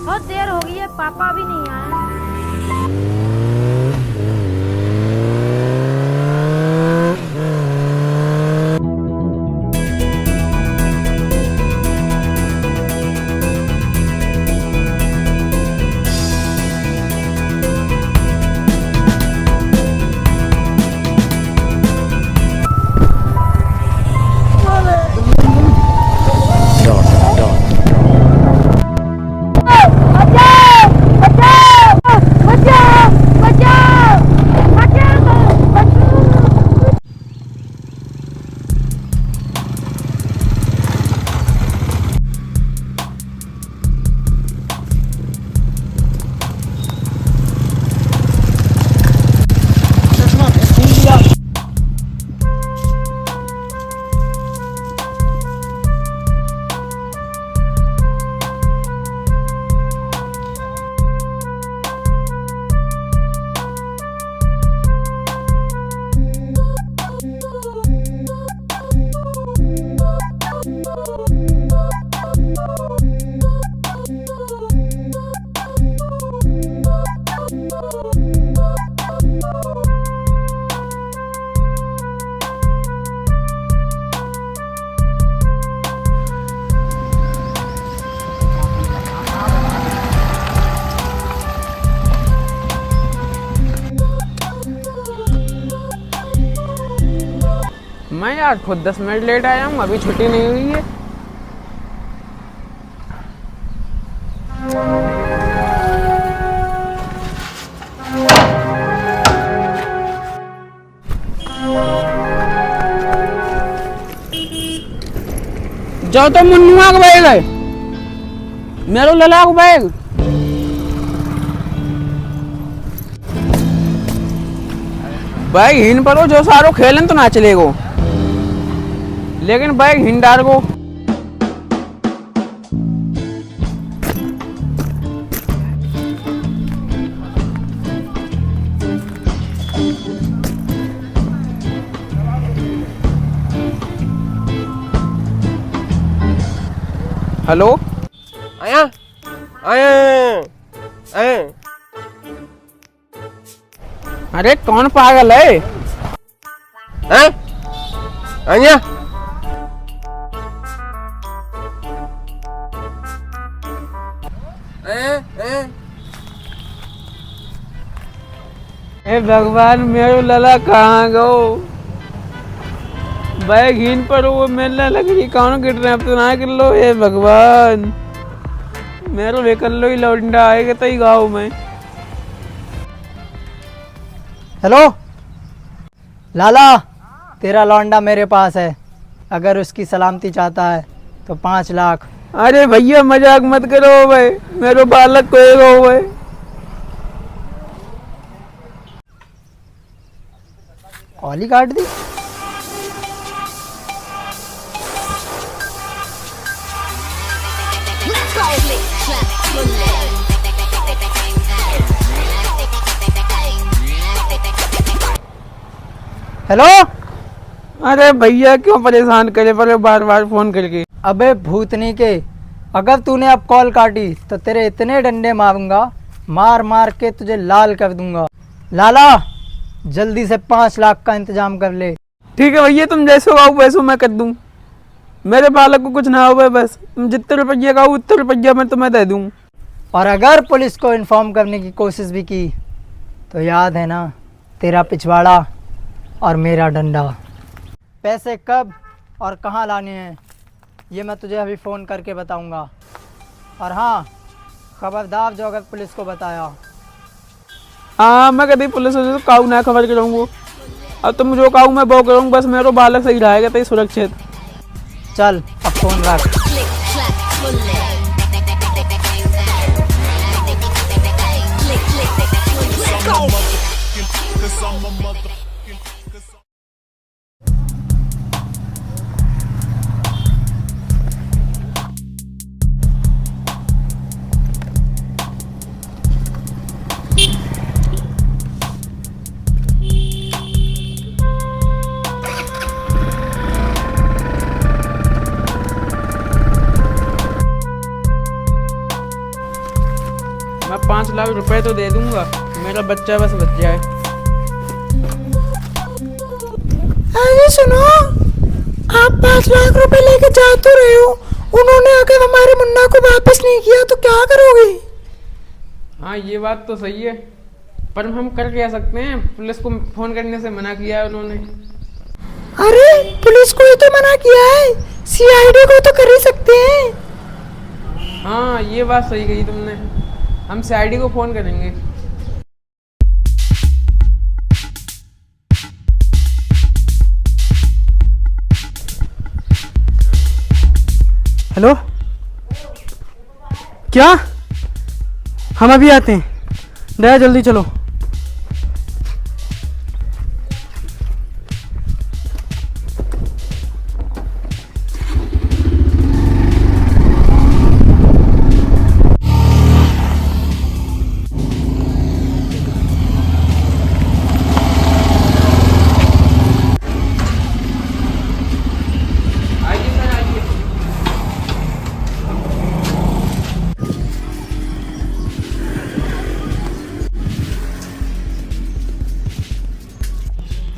बहुत देर हो गई है, पापा भी नहीं आए। मैं यार खुद 10 मिनट लेट आया हूँ, अभी छुट्टी नहीं हुई है। जाओ तो मुन्नुआ का बैग है, मेरे लला का बैग। बैग हिन पड़ो, जो सारो खेलन तो ना चलेगो, लेकिन बैग हिंडार को। हेलो, आया आया आया। अरे कौन पागल है? हैं? आया ए भगवान, मेरो लला कहाँ गो? बैग हिन पर वो मिलने लगी, कौन गिर रहे अब तो ना गिर लो। ए भगवान, मेरो लेकर लो ही लौंडा आएगा तो ही गाँव में। हेलो लाला, तेरा लौंडा मेरे पास है, अगर उसकी सलामती चाहता है तो 5 लाख। अरे भैया मजाक मत करो भाई, मेरो बालक को भाई। कॉल ही काट दी। हेलो, अरे भैया क्यों परेशान करे पड़े बार बार फोन करके? अबे भूतनी के, अगर तूने अब कॉल काटी तो तेरे इतने डंडे मारूंगा, मार मार के तुझे लाल कर दूंगा। लाला, जल्दी से 5 लाख का इंतजाम कर ले। ठीक है भैया, तुम जैसे हो वैसे मैं कर दूं। मेरे बालक को कुछ ना हो, बस तुम जितने रुपये का उतने रुपया मैं तुम्हें दे दूं। और अगर पुलिस को इन्फॉर्म करने की कोशिश भी की तो याद है ना, तेरा पिछवाड़ा और मेरा डंडा। पैसे कब और कहाँ लाने हैं ये मैं तुझे अभी फ़ोन करके बताऊंगा। और हाँ, खबरदार जो अगर पुलिस को बताया। हाँ, मैं कभी पुलिस से तो काऊ ना खबर करूँगा। अब तुम जो काऊ मैं वो करूँगा, बस मेरा बालक सही रहेगा तो सुरक्षित। चल अब फ़ोन रख। 5 लाख रुपए तो दे दूंगा, मेरा बच्चा बस बच जाए। अरे सुनो, आप 5 लाख रुपए लेके जा तो रहे हो, उन्होंने अगर हमारे मुन्ना को वापस नहीं किया तो क्या करोगे? हाँ ये बात तो सही है, पर हम कर क्या सकते हैं, पुलिस को फोन करने से मना किया है उन्होंने। अरे पुलिस को ही तो मना किया है, सीआईडी को तो कर ही सकते हैं। हाँ ये बात सही कही तुमने, हम सीआईडी को फोन करेंगे। हेलो, क्या? हम अभी आते हैं, दया जल्दी चलो।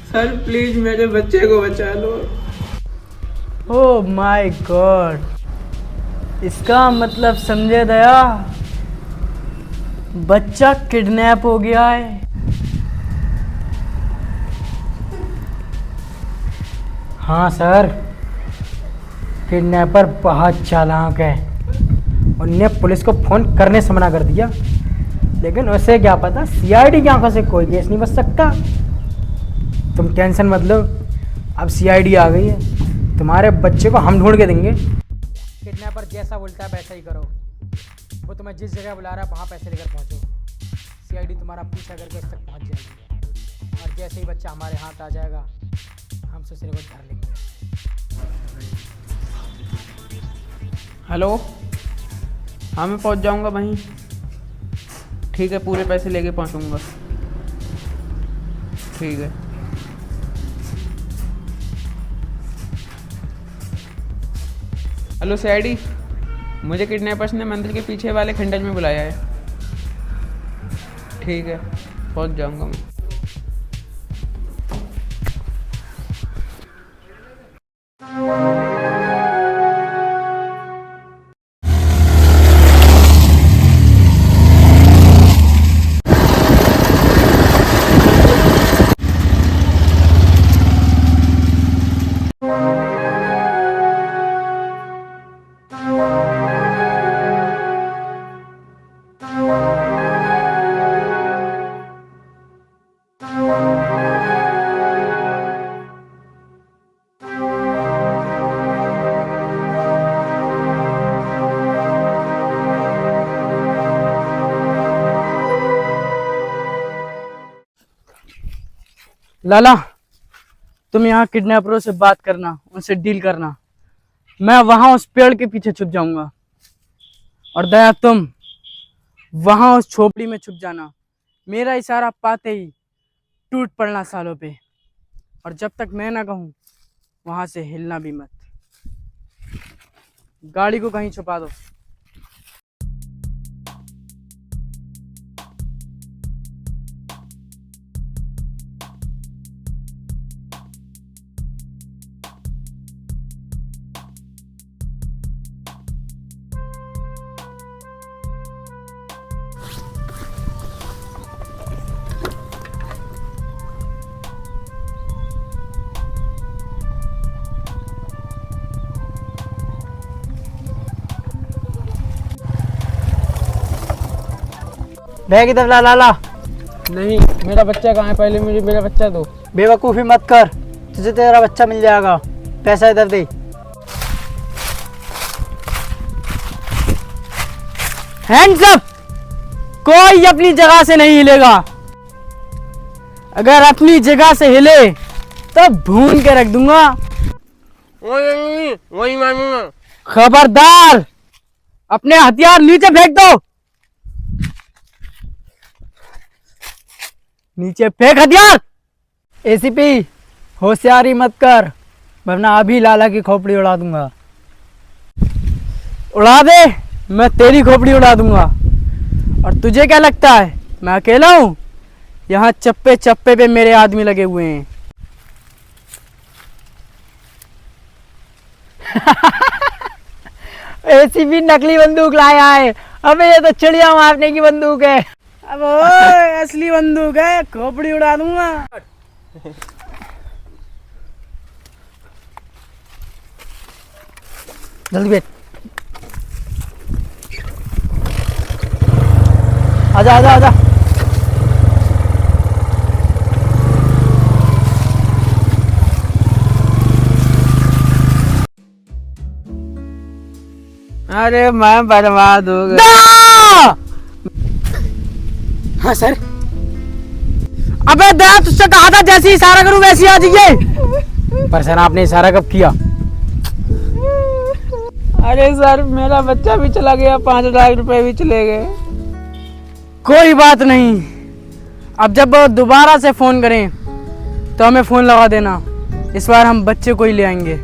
सर प्लीज मेरे बच्चे को बचा लो। ओह माय गॉड, इसका मतलब समझे दया, बच्चा किडनैप हो गया है। हाँ सर, किडनैपर बहुत चालाक है, उनने पुलिस को फोन करने से मना कर दिया, लेकिन उसे क्या पता सीआईडी की आंखों से कोई केस नहीं बच सकता। तुम टेंशन मत लो, अब सीआईडी आ गई है, तुम्हारे बच्चे को हम ढूंढ के देंगे। किडनैपर जैसा बोलता है वैसा ही करो, वो तुम्हें जिस जगह बुला रहा है वहाँ पैसे लेकर पहुँचो, सीआईडी तुम्हारा पीछा करके उस तक पहुँच जाएगी, और जैसे ही बच्चा हमारे हाथ आ जाएगा हम दूसरे को धर लेंगे। हेलो, हाँ मैं पहुंच जाऊंगा वहीं। ठीक है, पूरे पैसे लेके पहुंचूंगा। ठीक है। हेलो सीआईडी, मुझे किडनैपर्स ने मंदिर के पीछे वाले खंडर में बुलाया है। ठीक है, पहुंच जाऊंगा मैं। लाला, तुम यहाँ किडनैपरों से बात करना, उनसे डील करना, मैं वहां उस पेड़ के पीछे छुप जाऊंगा, और दया तुम वहां उस झोपड़ी में छुप जाना, मेरा इशारा पाते ही टूट पड़ना सालों पे, और जब तक मैं ना कहूं वहां से हिलना भी मत। गाड़ी को कहीं छुपा दो। बैग इधर ला लाला। नहीं, मेरा बच्चा कहाँ है, पहले मुझे मेरा बच्चा दो। बेवकूफ़ी मत कर, तुझे तेरा बच्चा मिल जाएगा, पैसा इधर दे। हैंड्स अप, कोई अपनी जगह से नहीं हिलेगा, अगर अपनी जगह से हिले तो भून के रख दूंगा। वही मानूंगा। खबरदार, अपने हथियार नीचे फेंक दो, नीचे फेंक हथियार। एसीपी होशियारी मत कर, वरना अभी लाला की खोपड़ी उड़ा दूंगा। उड़ा दे, मैं तेरी खोपड़ी उड़ा दूंगा, और तुझे क्या लगता है मैं अकेला हूँ? यहाँ चप्पे चप्पे पे मेरे आदमी लगे हुए हैं। ऐसी भी नकली बंदूक लाया है, अबे ये तो चिड़िया मारने की बंदूक है। अब ओए असली बंदूक है, खोपड़ी उड़ा दूंगा। जल्दी बैठ। आजा आजा आजा। अरे मैं बर्बाद हो गया। हाँ सर। अबे दया, तुझसे कहा था जैसे इशारा करूं वैसे आ जाइए। पर सर आपने इशारा कब किया? अरे सर मेरा बच्चा भी चला गया, 5 लाख रुपए भी चले गए। कोई बात नहीं, अब जब दोबारा से फोन करें तो हमें फोन लगा देना। इस बार हम बच्चे को ही ले आएंगे।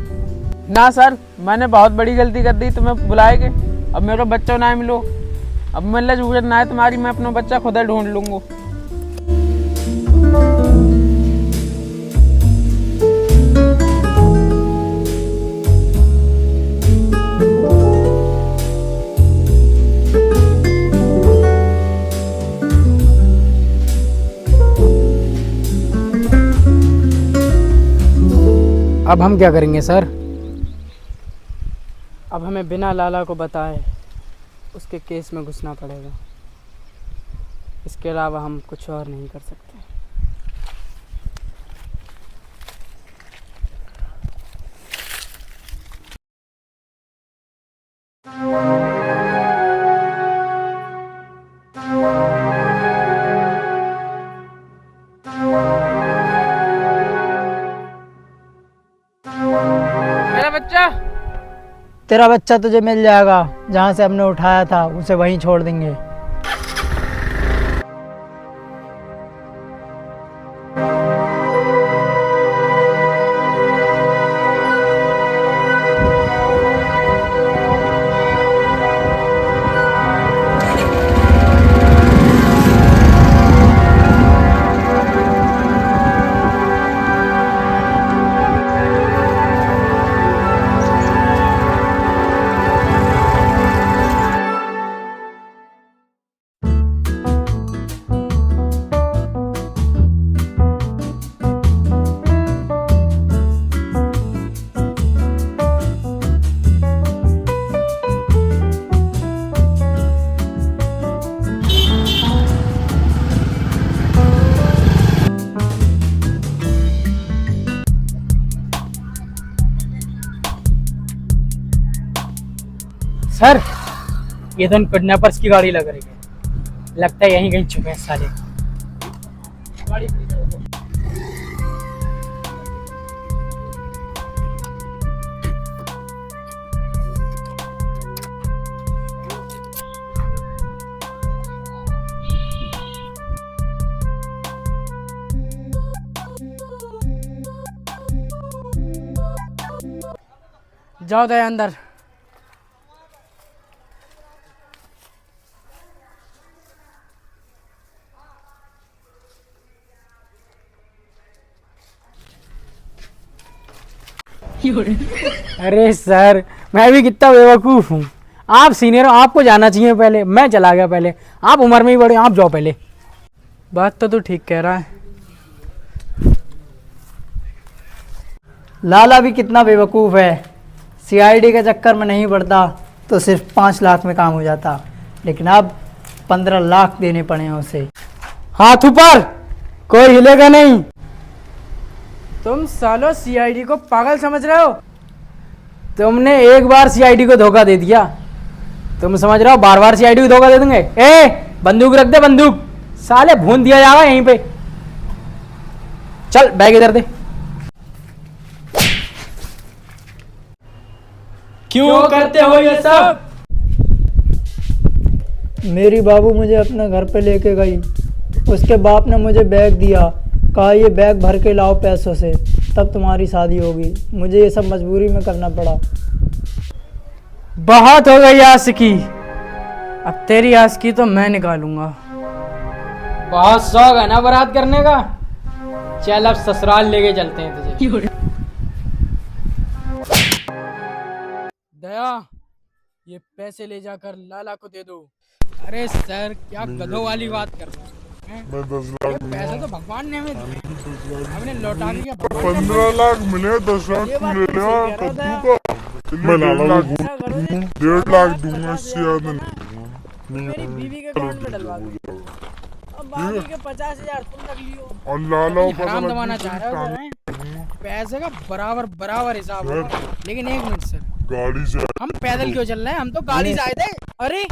ना सर, मैंने बहुत बड़ी गलती कर दी, तुम्हें बुलाए के। अब मेरा बच्चा ना मिलो, अब मिलने जरूरत ना है तुम्हारी, मैं अपना बच्चा खुद ही ढूंढ लूंगा। अब हम क्या करेंगे सर? अब हमें बिना लाला को बताए उसके केस में घुसना पड़ेगा। इसके अलावा हम कुछ और नहीं कर सकते। मेरा बच्चा। तेरा बच्चा तुझे मिल जाएगा, जहाँ से हमने उठाया था उसे वहीं छोड़ देंगे। सर ये तो किडनैपर्स की गाड़ी लग रही है, लगता है यहीं कहीं छुपे हैं साले। जाओ दया अंदर। अरे सर मैं भी कितना बेवकूफ़ हूँ। आप सीनियर हो, आपको जाना चाहिए पहले। मैं चला गया पहले, आप उम्र में ही बड़े, आप जाओ पहले। बात तो तू ठीक कह रहा है। लाला भी कितना बेवकूफ़ है, सीआईडी के चक्कर में नहीं पड़ता तो सिर्फ 5 लाख में काम हो जाता, लेकिन अब 15 लाख देने पड़े हैं उसे। हाथ ऊपर, कोई हिलेगा नहीं। तुम सालो सीआईडी को पागल समझ रहे हो? तुमने एक बार सीआईडी को धोखा दे दिया, तुम समझ रहे हो बार बार सीआईडी को धोखा दे देंगे? ए बंदूक रख दे, बंदूक साले भून दिया जाएगा यहीं पे। चल बैग इधर दे। क्यों करते हो ये सब? मेरी बाबू मुझे अपने घर पे लेके गई, उसके बाप ने मुझे बैग दिया, कहा ये बैग भर के लाओ पैसों से, तब तुम्हारी शादी होगी। मुझे ये सब मजबूरी में करना पड़ा। बहुत हो गई आशिकी, अब तेरी आस की तो मैं निकालूंगा। बहुत शौक है ना बारात करने का, चल अब ससुराल लेके चलते हैं तुझे। दया, ये पैसे ले जाकर लाला को दे दो। अरे सर, क्या गधों वाली बात कर रहे हैं? मैं 10 लाख पैसे तो भगवान ने हमें दिए, हमने लौटा दिया। 15 लाख मिले, 10 लाख तू ले ले कद्दू का। मैं लाला को 1.5 लाख दूंगा, इससे ज्यादा नहीं। मेरी बीवी के अकाउंट में डलवा दो, अब बाकी के 50,000 तुम रख लियो। और लाला को पता हराम लग दबाना चाह रहे हो सर, हैं? पैसे का बराबर बराबर हिसाब होगा। लेकिन एक मिनट सर, गाड़ी से हम पैदल क्यों चल रहे हैं? हम तो गाड़ी से आए थे। अरे